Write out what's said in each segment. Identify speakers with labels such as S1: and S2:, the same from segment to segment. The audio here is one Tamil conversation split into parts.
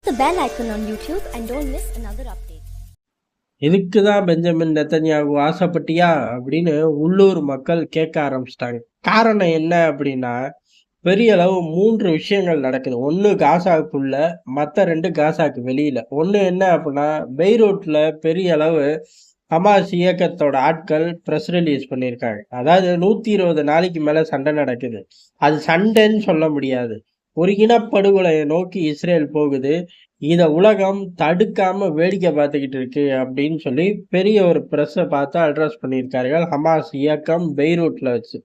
S1: the bell icon on YouTube and don't miss another update.
S2: இதுக்கு தான் பெஞ்சமின் நெத்தன்யாகு ஆசைப்பட்டியா அப்படின்னு உள்ளூர் மக்கள் கேட்க ஆரம்பிச்சிட்டாங்க. காரணம் என்ன அப்படின்னா, பெரிய அளவு 3 விஷயங்கள் நடக்குது. ஒண்ணு காசாக்குள்ள, மத்த 2 காசாக்கு வெளியில. ஒண்ணு என்ன அப்படின்னா, பெய்ரூட்ல பெரிய அளவு ஹமாஸ் இயக்கத்தோட ஆட்கள் பிரஸ் ரிலீஸ் பண்ணியிருக்காங்க. அதாவது 120 நாளைக்கு மேல சண்டை நடக்குது. அது சண்டைன்னு சொல்ல முடியாது. ஒரு இனப்படுகொலையை நோக்கி இஸ்ரேல் போகுது. இத உலகம் தடுக்காம வேடிக்கை பார்த்துக்கிட்டு இருக்கு அப்படின்னு சொல்லி பெரிய ஒரு பிரஸ்ஸை பார்த்து அட்ரஸ் பண்ணியிருக்கார்கள் ஹமாஸ் இயக்கம் பெய்ரூட்ல வச்சு.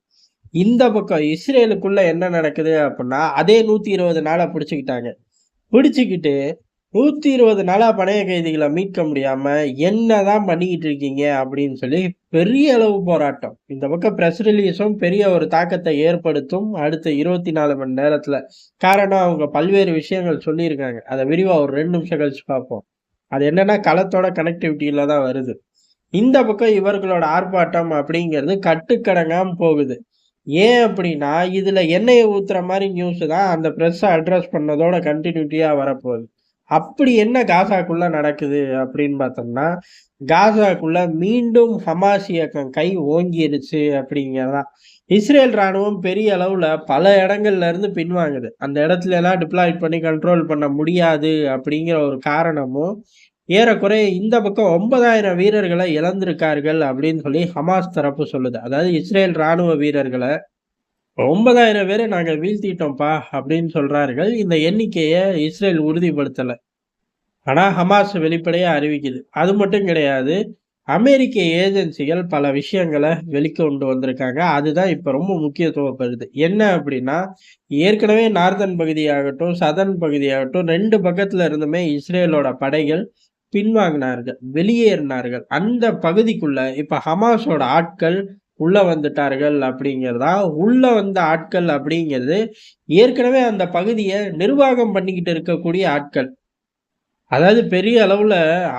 S2: இந்த பக்கம் இஸ்ரேலுக்குள்ள என்ன நடக்குது அப்படின்னா, அதே 120 நாளை பிடிச்சுக்கிட்டு 120 நாளா பணைய கைதிகளை மீட்க முடியாம என்னதான் பண்ணிக்கிட்டு இருக்கீங்க அப்படின்னு சொல்லி பெரிய அளவு போராட்டம். இந்த பக்கம் பிரஸ் ரிலீஸும் பெரிய ஒரு தாக்கத்தை ஏற்படுத்தும் அடுத்த 24 மணி நேரத்துல. காரணம், அவங்க பல்வேறு விஷயங்கள் சொல்லியிருக்காங்க. அதை விரிவா ஒரு 2 நிமிஷம் கழிச்சு பார்ப்போம். அது என்னன்னா, களத்தோட கனெக்டிவிட்டியில தான் வருது. இந்த பக்கம் இவர்களோட ஆர்ப்பாட்டம் அப்படிங்கிறது கட்டுக்கடங்காம போகுது. ஏன் அப்படின்னா, இதுல எண்ணெயை ஊத்துற மாதிரி நியூஸ் தான் அந்த பிரஸ் அட்ரஸ் பண்ணதோட கண்டினியூட்டியா வரப்போகுது. அப்படி என்ன காசாக்குள்ள நடக்குது அப்படின்னு பார்த்தோம்னா, காசாக்குள்ள மீண்டும் ஹமாஸ் இயக்கம் கை ஓங்கிருச்சு அப்படிங்கிறதான். இஸ்ரேல் ராணுவம் பெரிய அளவுல பல இடங்கள்ல இருந்து பின்வாங்குது. அந்த இடத்துல எல்லாம் டிப்ளாய் பண்ணி கண்ட்ரோல் பண்ண முடியாது அப்படிங்கிற ஒரு காரணமும், ஏறக்குறைய இந்த பக்கம் 9,000 வீரர்களை இழந்திருக்கார்கள் அப்படின்னு சொல்லி ஹமாஸ் தரப்பு சொல்லுது. அதாவது இஸ்ரேல் ராணுவ வீரர்களை 9,000 பேரை நாங்க வீழ்த்திட்டோம்ப்பா அப்படின்னு சொல்றார்கள். இந்த எண்ணிக்கையை இஸ்ரேல் உறுதிப்படுத்தல. ஆனா ஹமாஸ் வெளிப்படையா அறிவிக்குது. அது மட்டும் கிடையாது, அமெரிக்க ஏஜென்சிகள் பல விஷயங்களை வெளிக்கொண்டு வந்திருக்காங்க. அதுதான் இப்ப ரொம்ப முக்கியத்துவம் பெறுது. என்ன அப்படின்னா, ஏற்கனவே நார்தன் பகுதியாகட்டும், சதர்ன் பகுதியாகட்டும் 2 பக்கத்துல இருந்துமே இஸ்ரேலோட படைகள் பின்வாங்கினார்கள், வெளியேறினார்கள். அந்த பகுதிக்குள்ள இப்ப ஹமாஸோட ஆட்கள் உள்ள வந்துட்டார்கள் அப்படிங்கிறதா. உள்ள வந்த ஆட்கள் அப்படிங்கிறது ஏற்கனவே அந்த பகுதியை நிர்வாகம் பண்ணிக்கிட்டு இருக்கக்கூடிய ஆட்கள். அதாவது பெரிய அளவுல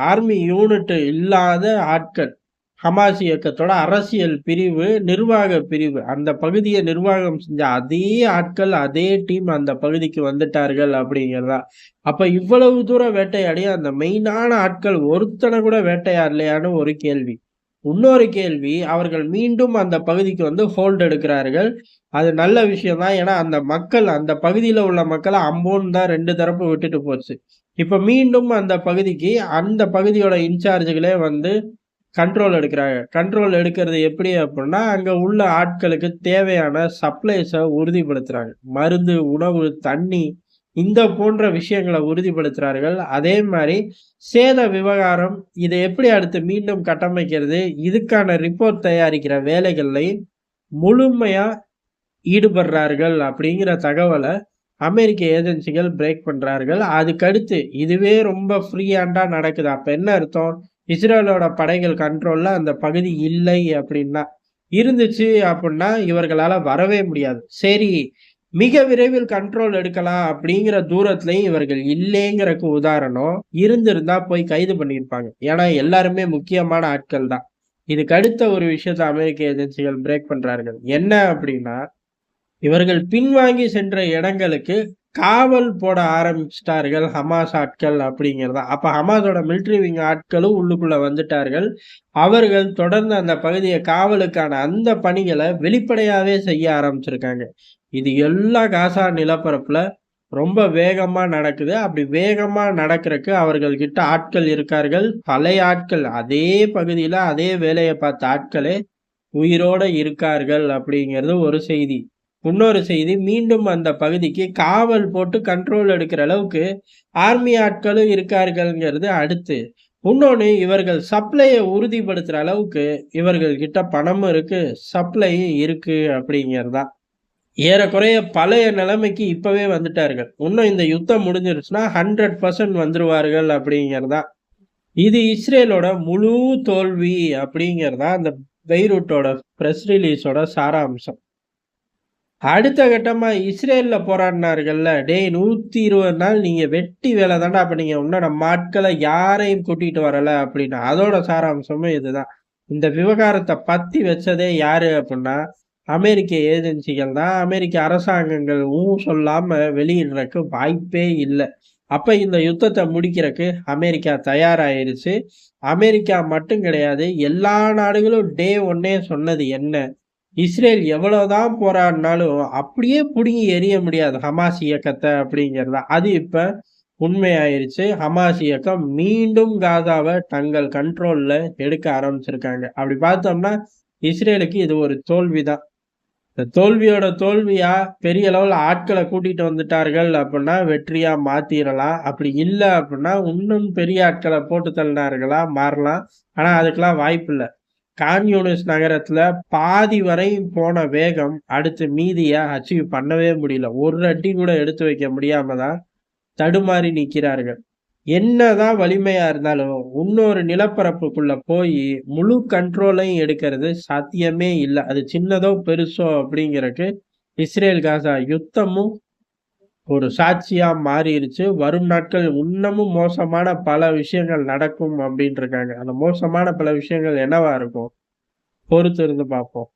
S2: ஆர்மி யூனிட் இல்லாத ஆட்கள். ஹமாஸ் இயக்கத்தோட அரசியல் பிரிவு, நிர்வாக பிரிவு, அந்த பகுதியை நிர்வாகம் செஞ்ச அதே ஆட்கள், அதே டீம் அந்த பகுதிக்கு வந்துட்டார்கள் அப்படிங்கிறதா. அப்ப இவ்வளவு தூரம் வேட்டையாடி அந்த மெயினான ஆட்கள் ஒருத்தனை கூட வேட்டையாடலையான்னு ஒரு கேள்வி. இன்னொரு கேள்வி, அவர்கள் மீண்டும் அந்த பகுதிக்கு வந்து ஹோல்ட் எடுக்கிறார்கள். அது நல்ல விஷயம் தான். ஏன்னா அந்த மக்கள், அந்த பகுதியில உள்ள மக்களை அம்போன்னு தான் 2 தரப்பு விட்டுட்டு போச்சு. இப்ப மீண்டும் அந்த பகுதிக்கு அந்த பகுதியோட இன்சார்ஜுகளே வந்து கண்ட்ரோல் எடுக்கிறாங்க. கண்ட்ரோல் எடுக்கிறது எப்படி அப்படின்னா, அங்க உள்ள ஆட்களுக்கு தேவையான சப்ளைஸை உறுதிப்படுத்துறாங்க. மருந்து, உணவு, தண்ணி இந்த போன்ற விஷயங்களை உறுதிப்படுத்துறார்கள். அதே மாதிரி சேத விவகாரம், இதை எப்படி அடுத்து மீண்டும் கட்டமைக்கிறது, இதுக்கான ரிப்போர்ட் தயாரிக்கிற வேலைகள்லையும் முழுமையா ஈடுபடுறார்கள் அப்படிங்கிற தகவலை அமெரிக்க ஏஜென்சிகள் பிரேக் பண்றார்கள். அதுக்கடுத்து இதுவே ரொம்ப ஃப்ரீ ஹேண்டா நடக்குது. அப்ப என்ன அர்த்தம்? இஸ்ரேலோட படைகள் கண்ட்ரோல்ல அந்த பகுதி இல்லை அப்படின்னா, இருந்துச்சு அப்படின்னா இவர்களால வரவே முடியாது. சரி, மிக விரைவில் கண்ட்ரோல் எடுக்கலாம் அப்படிங்கிற தூரத்திலையும் இவர்கள் இல்லைங்கிறதுக்கு உதாரணம், இருந்திருந்தா போய் கைது பண்ணியிருப்பாங்க. ஏன்னா எல்லாருமே முக்கியமான ஆட்கள் தான். இதுக்கு அடுத்த ஒரு விஷயத்த அமெரிக்க ஏஜென்சிகள் பிரேக் பண்றார்கள். என்ன அப்படின்னா, இவர்கள் பின்வாங்கி சென்ற இடங்களுக்கு காவல் போட ஆரம்பிச்சிட்டார்கள் ஹமாஸ் ஆட்கள் அப்படிங்கிறதா. அப்ப ஹமாஸோட மிலிட்ரி விங் ஆட்களும் உள்ளுக்குள்ள வந்துட்டார்கள். அவர்கள் தொடர்ந்து அந்த பகுதியை காவலுக்கான அந்த பணிகளை வெளிப்படையாவே செய்ய ஆரம்பிச்சிருக்காங்க. இது எல்லா காசா நிலப்பரப்புல ரொம்ப வேகமா நடக்குது. அப்படி வேகமா நடக்கிறதுக்கு அவர்கள் கிட்ட ஆட்கள் இருக்கார்கள். பழைய ஆட்கள், அதே பகுதியில அதே வேலையை பார்த்த ஆட்களே உயிரோட இருக்கார்கள் அப்படிங்கிறது ஒரு செய்தி. இன்னொரு செய்தி, மீண்டும் அந்த பகுதிக்கு காவல் போட்டு கண்ட்ரோல் எடுக்கிற அளவுக்கு ஆர்மி ஆட்களும் இருக்கார்கள்ங்கிறது அடுத்து. இன்னொன்னு, இவர்கள் சப்ளையை உறுதிப்படுத்துற அளவுக்கு இவர்கள் கிட்ட பணமும் இருக்கு, சப்ளையும் இருக்கு அப்படிங்கிறதா. ஏறக்குறைய பழைய நிலைமைக்கு இப்பவே வந்துட்டார்கள். இன்னும் இந்த யுத்தம் முடிஞ்சிருச்சுன்னா 100% வந்துருவார்கள் அப்படிங்கிறதா. இது இஸ்ரேலோட முழு தோல்வி அப்படிங்கிறதா அந்த பெய்ரூட்டோட பிரஸ் ரிலீஸோட சாராம்சம். அடுத்த கட்டமா இஸ்ரேல்ல போராடினார்கள்ல, டேய் 120 நாள் நீங்க வெட்டி வேலை தாண்டா பண்ணீங்க, இன்னும் நம்ம ஆட்களை யாரையும் கூட்டிட்டு வரல அப்படின்னு. அதோட சாராம்சமும் இதுதான். இந்த விவகாரத்தை பத்தி வச்சதே யாரு அப்படின்னா, அமெரிக்க ஏஜென்சிகள் தான். அமெரிக்க அரசாங்கங்கள் சொல்லாம வெளியிடுறதுக்கு வாய்ப்பே இல்லை. அப்ப இந்த யுத்தத்தை முடிக்கிறதுக்கு அமெரிக்கா தயாராயிருச்சு. அமெரிக்கா மட்டும் கிடையாது, எல்லா நாடுகளும் டே ஒன்னே சொன்னது என்ன? இஸ்ரேல் எவ்வளவுதான் போராடினாலும் அப்படியே புடுங்கி எறிய முடியாது ஹமாஸ் இயக்கத்தை அப்படிங்கிறதா. அது இப்ப உண்மையாயிருச்சு. ஹமாஸ் இயக்கம் மீண்டும் காசாவை தங்கள் கண்ட்ரோல்ல எடுக்க ஆரம்பிச்சிருக்காங்க. அப்படி பார்த்தோம்னா இஸ்ரேலுக்கு இது ஒரு தோல்விதான். இந்த தோல்வியோட தோல்வியா பெரிய அளவுல ஆட்களை கூட்டிட்டு வந்துட்டார்கள் அப்படின்னா வெற்றியா மாத்திரலாம். அப்படி இல்ல அப்படின்னா இன்னும் பெரிய ஆட்களை போட்டு தள்ளினார்களா மாறலாம். ஆனா அதுக்கெல்லாம் வாய்ப்பு இல்ல. கான் யூனிஸ் நகரத்துல பாதி வரை போன வேகம் அடுத்து மீதிய அச்சீவ் பண்ணவே முடியல. ஒரு அடி கூட எடுத்து வைக்க முடியாம தான் தடுமாறி நிற்கிறார்கள். என்னதான் வலிமையா இருந்தாலும் இன்னொரு நிலப்பரப்புக்குள்ள போய் முழு கண்ட்ரோலையும் எடுக்கிறது சாத்தியமே இல்ல. அது சின்னதோ பெருசோ அப்படிங்கிறதுக்கு இஸ்ரேல் காசா யுத்தமும் ஒரு சாட்சியா மாறிடுச்சு. வரும் நாட்கள் இன்னமும் மோசமான பல விஷயங்கள் நடக்கும் அப்படின்னு இருக்காங்க. அந்த மோசமான பல விஷயங்கள் என்னவா இருக்கும்? பொறுத்து இருந்து பார்ப்போம்.